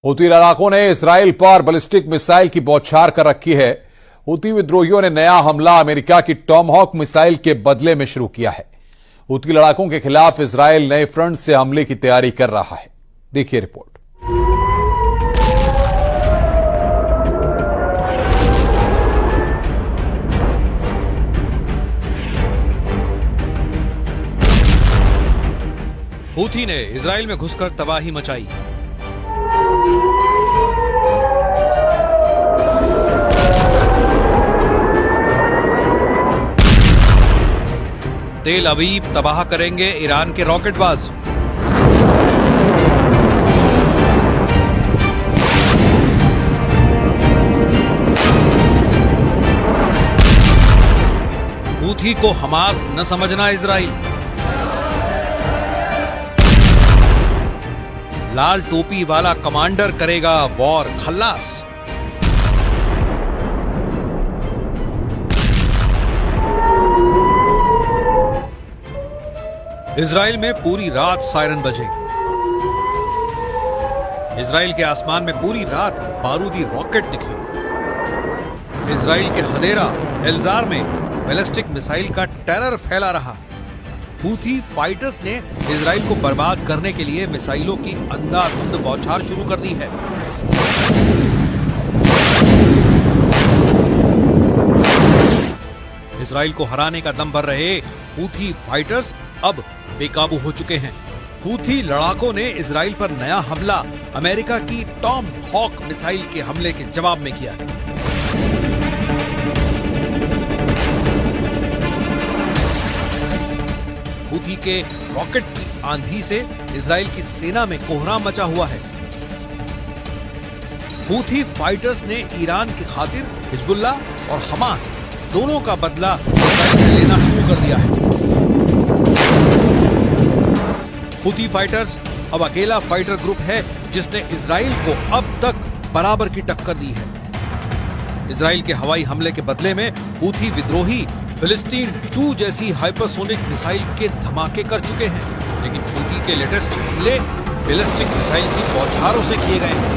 Houthi लड़ाकों ने Israel पर बैलिस्टिक मिसाइल की बौछार कर रखी है। हूती विद्रोहियों ने नया हमला अमेरिका की टॉमहॉक मिसाइल के बदले में शुरू किया है। हूती लड़ाकों के खिलाफ इसराइल नए फ्रंट से हमले की तैयारी कर रहा है। देखिए रिपोर्ट। हूथी ने इजराइल में घुसकर तबाही मचाई। तेल अवीव तबाह करेंगे ईरान के रॉकेटबाज। हूथी को हमास न समझना इजराइल। लाल टोपी वाला कमांडर करेगा वॉर खल्लास। इजराइल में पूरी रात सायरन बजे। इजराइल के आसमान में पूरी रात बारूदी रॉकेट दिखे। इजराइल के हदेरा एल्जार में बैलिस्टिक मिसाइल का टेरर फैला रहा। हूथी फाइटर्स ने इजराइल को बर्बाद करने के लिए मिसाइलों की अंधाधुंध बौछार शुरू कर दी है। इजराइल को हराने का दम भर रहे हूथी फाइटर्स अब बेकाबू हो चुके हैं। हूथी लड़ाकों ने इजराइल पर नया हमला अमेरिका की टॉम हॉक मिसाइल के हमले के जवाब में किया है। हूथी के रॉकेट की आंधी से इजराइल की सेना में कोहराम मचा हुआ है। हूथी फाइटर्स ने ईरान की खातिर हिजबुल्लाह और हमास दोनों का बदला इजराइल से लेना शुरू कर दिया है। हूथी फाइटर्स अब अकेला फाइटर ग्रुप है जिसने इजराइल को अब तक बराबर की टक्कर दी है। इजराइल के हवाई हमले के बदले में हूथी विद्रोही फिलिस्तीन 2 जैसी हाइपरसोनिक मिसाइल के धमाके कर चुके हैं, लेकिन हूथी के लेटेस्ट हमले बैलिस्टिक मिसाइल की बौछारों से किए गए हैं।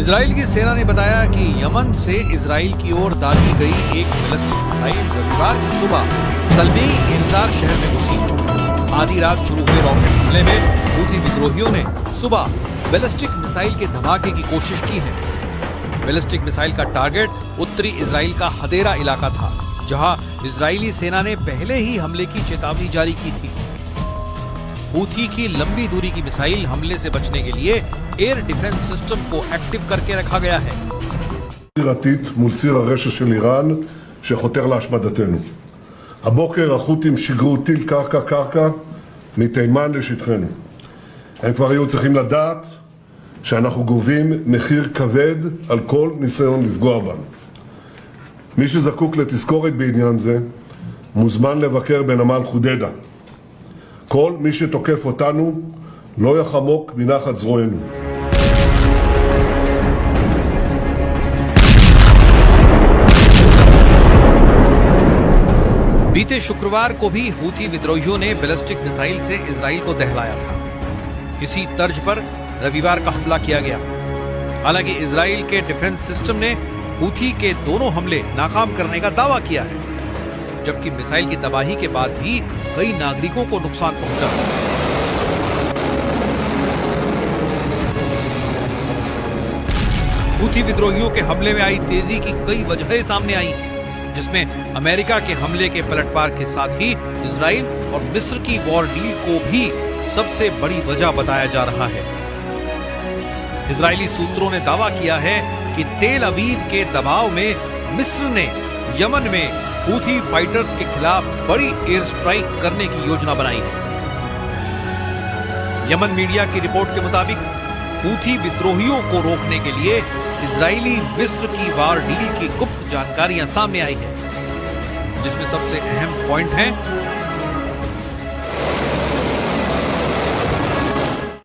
इजराइल की सेना ने बताया कि यमन से इजराइल की ओर दागी गई एक बैलिस्टिक मिसाइल रविवार की सुबह तलबी एल्जार शहर में घुसी। आधी रात शुरू हुए रॉकेट हमले में हूथी विद्रोहियों ने सुबह बैलिस्टिक मिसाइल के धमाके की कोशिश की है। बैलिस्टिक मिसाइल का टारगेट उत्तरी इजराइल का हदेरा इलाका था, जहां इजरायली सेना ने पहले ही हमले की चेतावनी जारी की थी। हूथी की लंबी दूरी की मिसाइल हमले से बचने के लिए एयर डिफेंस सिस्टम को एक्टिव करके रखा गया है। מול ציר הרשע של איראן שחותר להשמדתנו. הבוקר החות'ים שיגרו טיל קרקע מתימן לשטחנו. הם כבר היו צריכים לדעת שאנחנו גובים מחיר כבד על כל ניסיון לפגוע בנו. מי שזקוק לתזכורת בעניין זה מוזמן לבקר בנמל חודדה. כל מי שתוקף אותנו לא יחמוק מנחת זרוענו. बीते शुक्रवार को भी हूथी विद्रोहियों ने बैलिस्टिक मिसाइल से इजराइल को दहलाया था। इसी तर्ज पर रविवार का हमला किया गया। हालांकि इजराइल के डिफेंस सिस्टम ने हूथी के दोनों हमले नाकाम करने का दावा किया है, जबकि मिसाइल की तबाही के बाद भी कई नागरिकों को नुकसान पहुंचा। हूथी विद्रोहियों के हमले में आई तेजी की कई वजहें सामने आई, जिसमें अमेरिका के हमले के पलटवार के साथ ही इजराइल और मिस्र की वॉर डील को भी सबसे बड़ी वजह बताया जा रहा है। इजरायली सूत्रों ने दावा किया है कि तेल अवीव के दबाव में मिस्र ने यमन में हूथी फाइटर्स के खिलाफ बड़ी एयर स्ट्राइक करने की योजना बनाई है। यमन मीडिया की रिपोर्ट के मुताबिक हूथी विद्रोहियों को रोकने के लिए इजरायली मिस्र की वार डील की गुप्त जानकारियां सामने आई है, जिसमें सबसे अहम पॉइंट है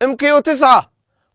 MQ-9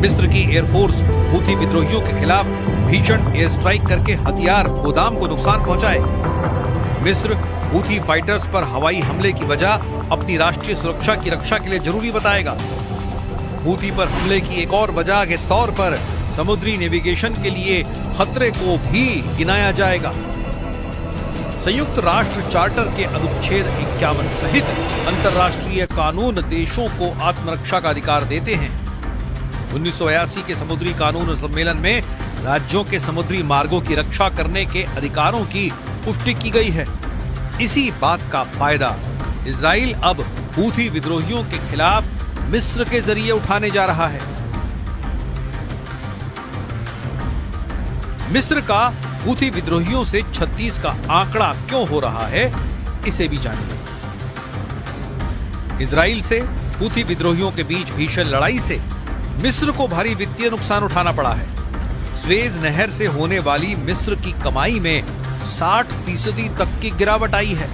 मिस्र की एयरफोर्स हूथी विद्रोहियों के खिलाफ भीषण एयर स्ट्राइक करके हथियार गोदाम को नुकसान पहुंचाए। मिस्र हूथी फाइटर्स पर हवाई हमले की वजह अपनी राष्ट्रीय सुरक्षा की रक्षा के लिए जरूरी बताएगा। हूथी पर हमले की एक और वजह के तौर पर समुद्री नेविगेशन के लिए खतरे को भी गिनाया जाएगा। संयुक्त राष्ट्र चार्टर के अनुच्छेद 51 सहित अंतर्राष्ट्रीय कानून देशों को आत्मरक्षा का अधिकार देते हैं। 1982 के समुद्री कानून सम्मेलन में राज्यों के समुद्री मार्गों की रक्षा करने के अधिकारों की पुष्टि की गई है। इसी बात का फायदा इजराइल अब हूथी विद्रोहियों के खिलाफ मिस्र के जरिए उठाने जा रहा है। मिस्र का हूथी विद्रोहियों से 36 का आंकड़ा क्यों हो रहा है, इसे भी जानिए। इजराइल से हूथी विद्रोहियों के बीच भीषण लड़ाई से मिस्र को भारी वित्तीय नुकसान उठाना पड़ा है। स्वेज नहर से होने वाली मिस्र की कमाई में 60% तक की गिरावट आई है।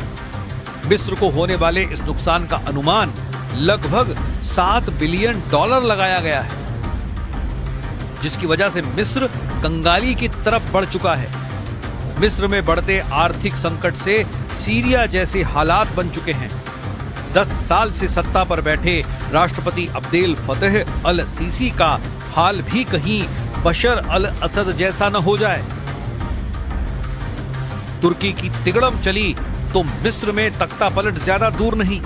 मिस्र को होने वाले इस नुकसान का अनुमान लगभग $7 बिलियन लगाया गया है, जिसकी वजह से मिस्र कंगाली की तरफ बढ़ चुका है। मिस्र में बढ़ते आर्थिक संकट से सीरिया जैसे हालात बन चुके हैं। 10 साल से सत्ता पर बैठे राष्ट्रपति अब्देल फतेह अल सीसी का हाल भी कहीं बशर अल असद जैसा न हो जाए। तुर्की की तिगड़म चली तो मिस्र में तख्ता पलट ज्यादा दूर नहीं,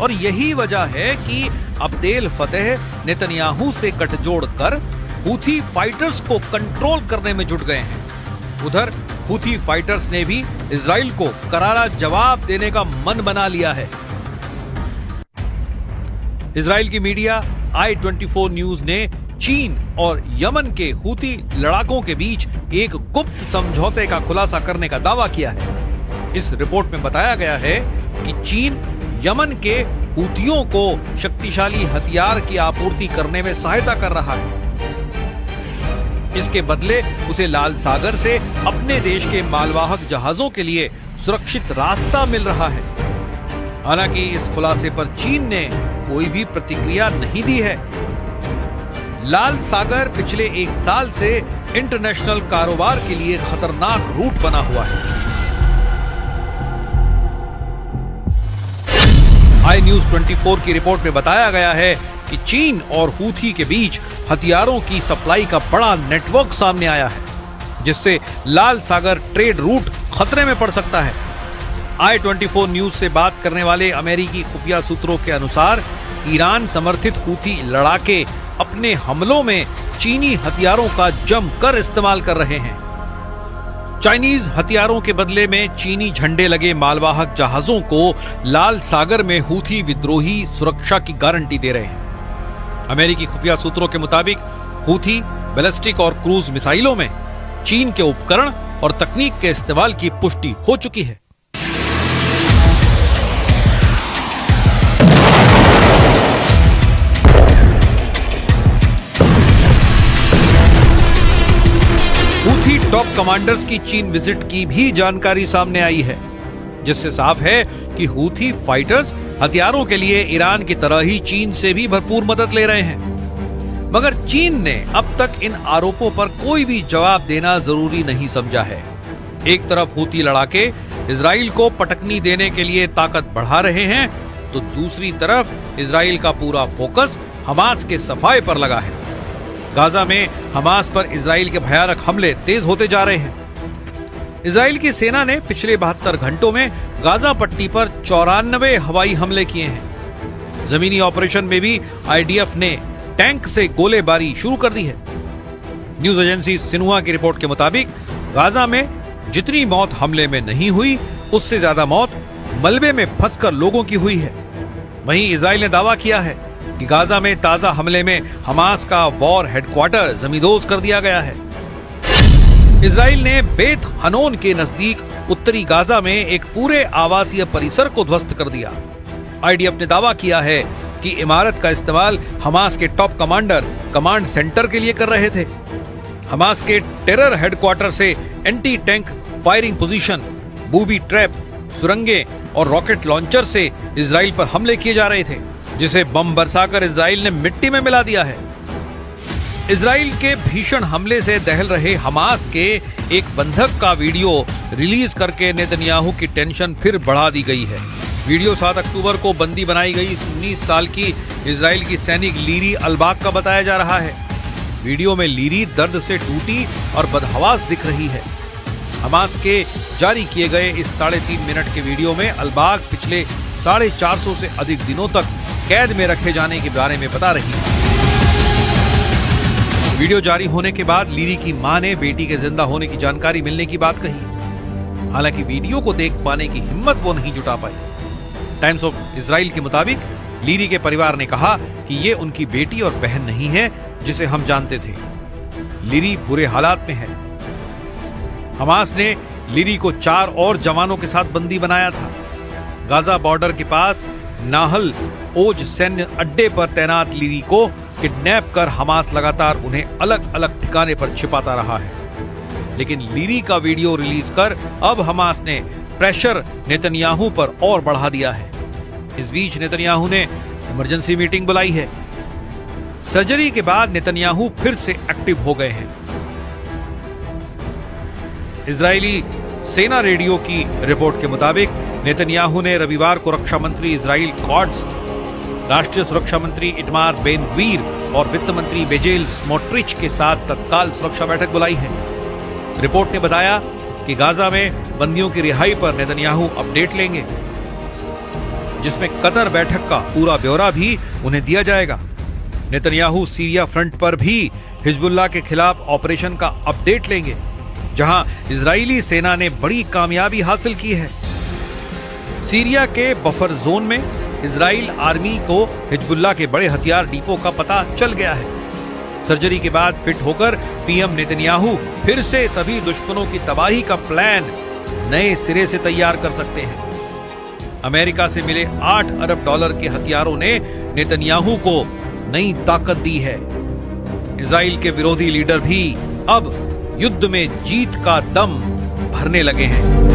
और यही वजह है कि अब्देल फतेह नेतन्याहू से गठजोड़ कर हूथी फाइटर्स को कंट्रोल करने में जुट गए हैं। उधर हूथी फाइटर्स ने भी इजराइल को करारा जवाब देने का मन बना लिया है। इजराइल की मीडिया I-24 न्यूज ने चीन और यमन के हूथी लड़ाकों के बीच एक गुप्त समझौते का खुलासा करने का दावा किया है। इस रिपोर्ट में बताया गया है कि चीन यमन के हूथियों को शक्तिशाली हथियार की आपूर्ति करने में सहायता कर रहा है। इसके बदले उसे लाल सागर से अपने देश के मालवाहक जहाजों के लिए सुरक्षित रास्ता मिल रहा है। हालांकि इस खुलासे पर चीन ने कोई भी प्रतिक्रिया नहीं दी है। लाल सागर पिछले 1 साल से इंटरनेशनल कारोबार के लिए खतरनाक रूट बना हुआ है। I-News-24 की रिपोर्ट में बताया गया है कि चीन और हूथी के बीच हथियारों की सप्लाई का बड़ा नेटवर्क सामने आया है, जिससे लाल सागर ट्रेड रूट खतरे में पड़ सकता है। I-24 न्यूज से बात करने वाले अमेरिकी खुफिया सूत्रों के अनुसार ईरान समर्थित हूथी लड़ाके अपने हमलों में चीनी हथियारों का जमकर इस्तेमाल कर रहे हैं। चाइनीज हथियारों के बदले में चीनी झंडे लगे मालवाहक जहाजों को लाल सागर में हूथी विद्रोही सुरक्षा की गारंटी दे रहे हैं। अमेरिकी खुफिया सूत्रों के मुताबिक हूथी बैलिस्टिक और क्रूज मिसाइलों में चीन के उपकरण और तकनीक के इस्तेमाल की पुष्टि हो चुकी है। हूथी टॉप कमांडर्स की चीन विजिट की भी जानकारी सामने आई है, जिससे साफ है कि हूथी फाइटर्स हथियारों के लिए ईरान की तरह ही चीन से भी भरपूर मदद ले रहे हैं। मगर चीन ने अब तक इन आरोपों पर कोई भी जवाब देना जरूरी नहीं समझा है। एक तरफ हूथी लड़ाके इजराइल को पटकनी देने के लिए ताकत बढ़ा रहे हैं, तो दूसरी तरफ इजराइल का पूरा फोकस हमास के सफाए पर लगा है। गाजा में हमास पर इजराइल के भयानक हमले तेज होते जा रहे हैं। इजराइल की सेना ने पिछले 72 घंटों में गाजा पट्टी पर 94 हवाई हमले किए हैं। जमीनी ऑपरेशन में भी आईडीएफ ने टैंक से गोलेबारी शुरू कर दी है। न्यूज एजेंसी सिन्हुआ की रिपोर्ट के मुताबिक गाजा में जितनी मौत हमले में नहीं हुई, उससे ज्यादा मौत मलबे में फंसकर लोगों की हुई है। वहीं इजराइल ने दावा किया है कि गाजा में ताजा हमले में हमास का वॉर हेडक्वार्टर जमींदोज कर दिया गया है। इजराइल ने बेत हनोन के नजदीक उत्तरी गाजा में एक पूरे आवासीय परिसर को ध्वस्त कर दिया। आईडीएफ ने दावा किया है कि इमारत का इस्तेमाल हमास के टॉप कमांडर कमांड सेंटर के लिए कर रहे थे। हमास के टेरर हेडक्वार्टर से anti tank firing position, booby trap, सुरंगें और रॉकेट लॉन्चर से इजराइल पर हमले किए जा रहे थे, जिसे बम बरसाकर इजराइल ने मिट्टी में मिला दिया है। इजराइल के भीषण हमले से दहल रहे हमास के एक बंधक का वीडियो रिलीज करके नेतन्याहू की टेंशन फिर बढ़ा दी गई है। वीडियो 7 अक्टूबर को बंदी बनाई गई 19 साल की इजराइल की सैनिक लीरी अलबाग का बताया जा रहा है। वीडियो में लीरी दर्द से टूटी और बदहवास दिख रही है। हमास के जारी किए गए इस 3.5 मिनट के वीडियो में अलबाग पिछले 450 से अधिक दिनों तक कैद में रखे जाने के बारे में बता रही है। वीडियो जारी होने के बाद लीरी की मां ने बेटी के जिंदा होने की जानकारी मिलने की बात कही। हालांकि वीडियो को देख पाने की हिम्मत वो नहीं जुटा पाई। टाइम्स ऑफ इजराइल के मुताबिक लीरी के परिवार ने कहा कि ये उनकी बेटी और बहन नहीं है जिसे हम जानते थे। लीरी बुरे हालात में है। हमास ने लीरी को 4 और जवानों के साथ बंदी बनाया था। गाजा बॉर्डर के पास नाहल ओज सैन्य अड्डे पर तैनात लीरी को किडनैप कर हमास लगातार उन्हें अलग अलग ठिकाने पर छिपाता रहा है। लेकिन लीरी का वीडियो रिलीज कर अब हमास ने प्रेशर नेतन्याहू पर और बढ़ा दिया है। इस बीच नेतन्याहू ने इमरजेंसी मीटिंग बुलाई है। सर्जरी के बाद नेतन्याहू फिर से एक्टिव हो गए हैं। इजरायली सेना रेडियो की रिपोर्ट के मुताबिक नेतन्याहू ने रविवार को रक्षा मंत्री इजराइल कॉट्स, राष्ट्रीय सुरक्षा मंत्री इटमार बेन गवीर और वित्त मंत्री बेजेल स्मोट्रिच के साथ तत्काल सुरक्षा बैठक बुलाई है। रिपोर्ट ने बताया कि गाजा में बंदियों की रिहाई पर नेतन्याहू अपडेट लेंगे, जिसमें कतर बैठक का पूरा ब्यौरा भी उन्हें दिया जाएगा। नेतन्याहू सीरिया फ्रंट पर भी हिजबुल्लाह के खिलाफ ऑपरेशन का अपडेट लेंगे, जहां इजरायली सेना ने बड़ी कामयाबी हासिल की है। सीरिया के बफर जोन में इजराइल आर्मी को हिजबुल्लाह के बड़े हथियार डिपो का पता चल गया है। सर्जरी के बाद फिट होकर पीएम नेतन्याहू फिर से सभी दुश्मनों की तबाही का प्लान नए सिरे से तैयार कर सकते हैं। अमेरिका से मिले $8 अरब के हथियारों ने नेतन्याहू को नई ताकत दी है। इजराइल के विरोधी लीडर भी अब युद्ध में जीत का दम भरने लगे हैं।